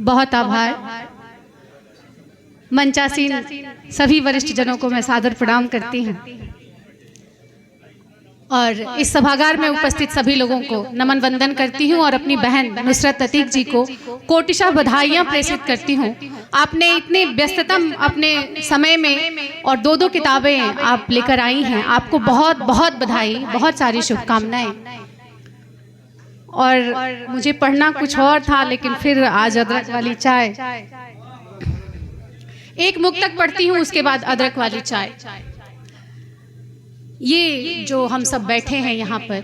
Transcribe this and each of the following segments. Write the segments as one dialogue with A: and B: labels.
A: बहुत आभार। मंचासीन सभी वरिष्ठ जनों को मैं सादर प्रणाम करती हूँ और इस सभागार में उपस्थित सभी लोगों को नमन वंदन करती हूँ और अपनी बहन नुसरत अतीक जी को कोटिशा बधाइयाँ प्रेषित करती हूँ। आपने इतने व्यस्ततम अपने समय में और दो किताबें आप लेकर आई हैं, आपको बहुत बहुत बधाई, बहुत सारी शुभकामनाएं। और मुझे पढ़ना कुछ और था, लेकिन फिर आज अदरक वाली चाय, एक मुक्तक पढ़ती हूँ उसके बाद अदरक वाली चाय। ये जो हम सब बैठे हैं यहाँ पर,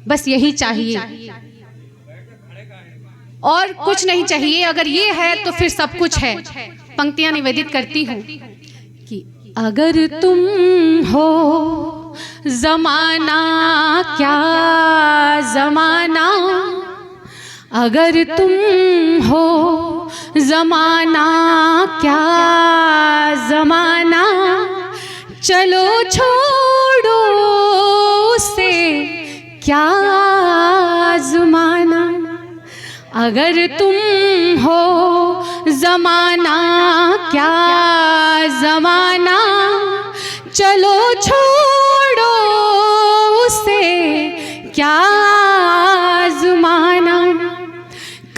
A: बस यही चाहिए और कुछ नहीं चाहिए। अगर ये है तो फिर सब कुछ है। पंक्तियां निवेदित करती हूँ कि अगर तुम हो जमाना क्या जमाना, अगर तुम हो जमाना क्या जमाना, चलो छोड़ो उसे क्या आज़माना। अगर तुम हो जमाना क्या जमाना, चलो छोड़ो उसे क्या आज़माना।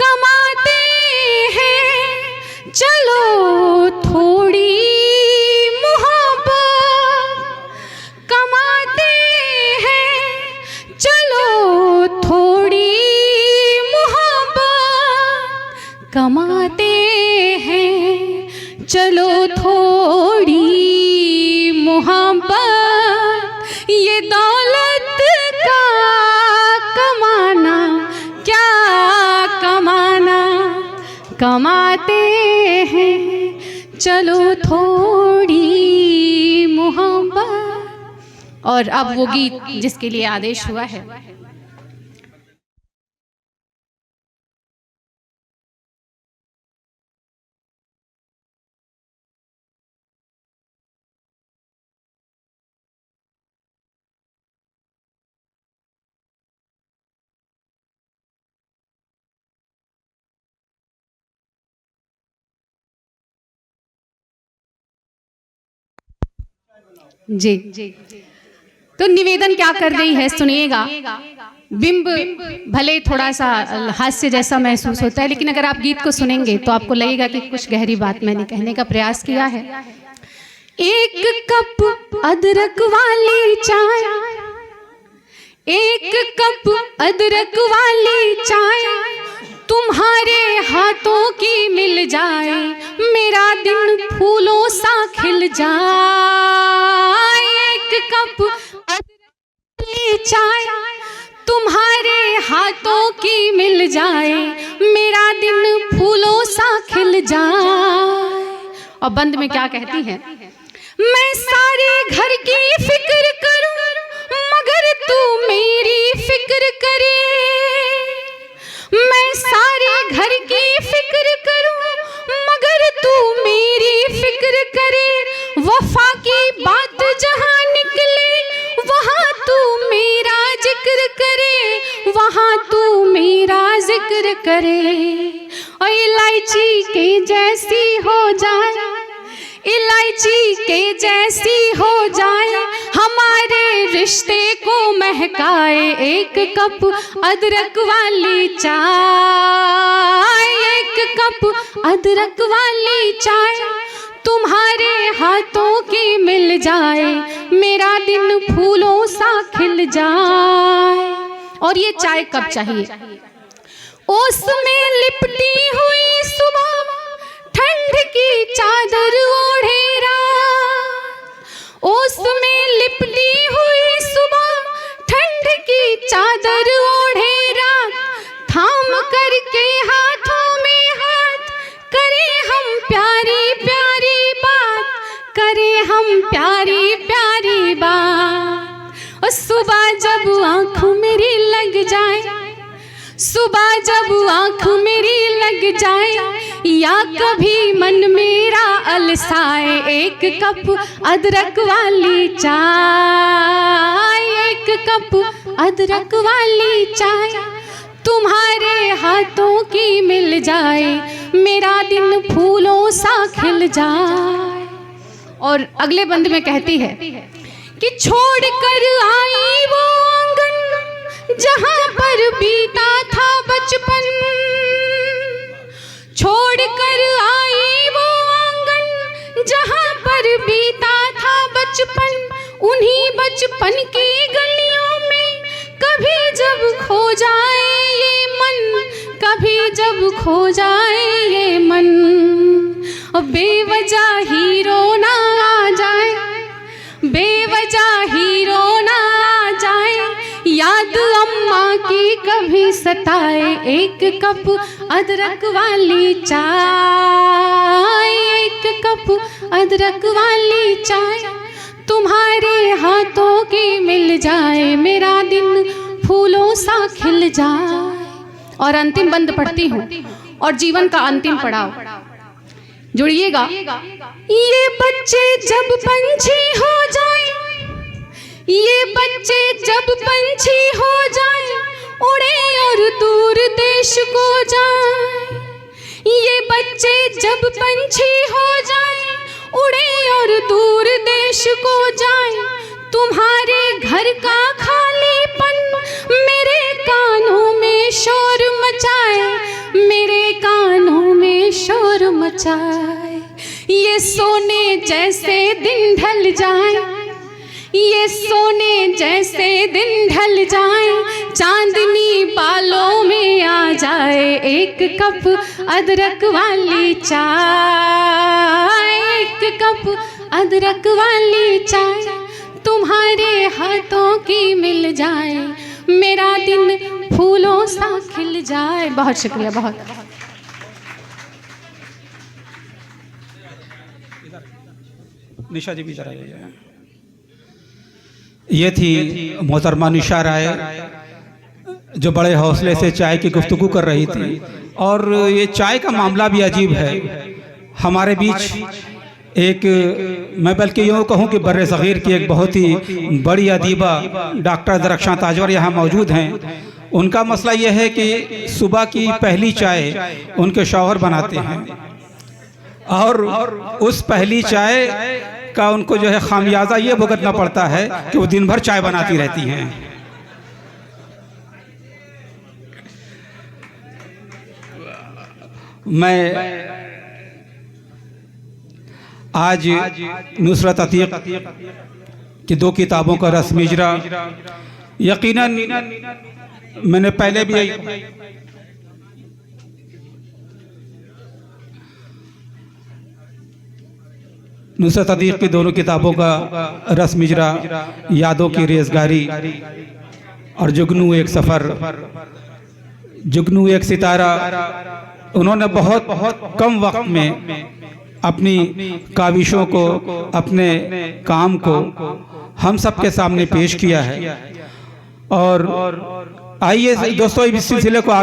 A: कमाते हैं चलो थोड़ी कमाते हैं चलो थोड़ी मोहब्बत, ये दौलत का कमाना क्या कमाना। कमाते हैं चलो थोड़ी मोहब्बत। और अब वो गीत जिसके लिए आदेश हुआ है। जी तो निवेदन क्या कर रही है सुनिएगा। बिंब भले थोड़ा सा हास्य जैसा महसूस होता है, लेकिन अगर आप गीत को सुनेंगे तो आपको लगेगा कि कुछ गहरी बात मैंने कहने का प्रयास किया है। एक कप अदरक वाली चाय, एक कप अदरक वाली चाय, तुम्हारे हाथों की मिल जाए, मेरा दिन फूलों सा खिल जाए। एक कप अदरक वाली चाय, तुम्हारे हाथों की मिल जाए, मेरा दिन फूलों सा खिल जाए। और बंद में क्या कहती है? मैं सारे घर की फिक्र करूं मगर तू मेरी फिक्र करे। मैं सारे घर की फिक्र करूं मगर तू मेरी फिक्र करे। वफा की बात जहां निकले वहां तू मेरा जिक्र करे, वहां तू मेरा जिक्र करे। और इलायची के जैसी हो जाए, इलायची के जैसी हो जाए, हमारे रिश्ते को महकाए। एक कप अदरक वाली चाय, एक कप अदरक वाली चाय, तुम्हारे हाथों की मिल जाए, मेरा दिन फूलों सा खिल जाए। और ये चाय कब चाहिए? ओस में लिपटी हुई सुबह, ठंड की चादर ओढ़े रात। ओस में लिपटी हुई सुबह, ठंड की चादर ओढ़े रात। थाम करके हाथों में हाथ, करें हम प्यारी प्यारी बात, करें हम प्यारी प्यारी बात। और सुबह जब आँख मेरी लग जाए, सुबह जब आँख मेरी लग जाए, या कभी मन मेरा अलसाए, एक कप अदरक वाली चाय, एक कप अदरक वाली चाय, तुम्हारे हाथों की मिल जाए, मेरा दिन फूलों सा खिल जाए। और अगले बंद में कहती है कि छोड़ कर आई वो आंगन जहां पर बीता था बचपन, छोड़ कर आई वो आंगन जहां पर बीता था बचपन, उन्हीं बचपन की गलियों में कभी जब खो जाए ये मन, कभी जब खो जाए ये मन, बेवजह ही रोना आ जाए, बेवजह ही रोना आ जाए, याद अम्मा की कभी सताए, एक कप अदरक वाली चाय, एक कप अदरक वाली चाय तुम्हारे हाथों की मिल जाए, मेरा दिन फूलों सा खिल जाए। और अंतिम बंद पढ़ती हूँ और जीवन का अंतिम पड़ाव, जुड़िएगा। ये बच्चे जब पंछी हो जाए, ये बच्चे जब पंछी हो जाए, उड़े और दूर देश को जाए, ये बच्चे जब पंछी हो जाए, उड़े और दूर देश को जाए, तुम्हारे घर का खालीपन मेरे कानों में शोर मचाए, मेरे कानों में शोर मचाए। ये सोने जैसे दिन ढल जाए, ये सोने जैसे दिन ढल जाए, चांदनी बालों में आ जाए, एक कप अदरक वाली चाय, एक कप अदरक वाली चाय तुम्हारे हाथों की मिल जाए, मेरा दिन फूलों सा खिल जाए। बहुत शुक्रिया, बहुत।
B: निशा जी भी जरा ये थी मोहतरमा निशा राय, जो बड़े हौसले से चाय की गुफ्तगू कर रही थी। और ये चाय का मामला भी अजीब है। हमारे बीच एक, मैं बल्कि यूँ कहूँ कि बर्रे सग़ीर की एक बहुत ही बड़ी अदीबा डॉक्टर दरख्शां ताजवर यहाँ मौजूद हैं। उनका मसला यह है कि सुबह की पहली चाय उनके शौहर बनाते हैं, और उस पहली चाय का उनको जो है खामियाजा ये भुगतना पड़ता है कि वो दिन भर चाय बनाती रहती हैं। मैं आज नुसरत अतीक की 2 किताबों का रस्म इजरा, यकीनन मैंने पहले भी नुसरत अतीक की दोनों किताबों का रस्म इजरा, यादों की रेज़गारी और जुगनू एक सफ़र, जुगनू एक सितारा, उन्होंने बहुत कम वक्त में अपनी काविशों को, अपने काम को हम सब के सामने पेश किया है। और आइए दोस्तों इस सिलसिले को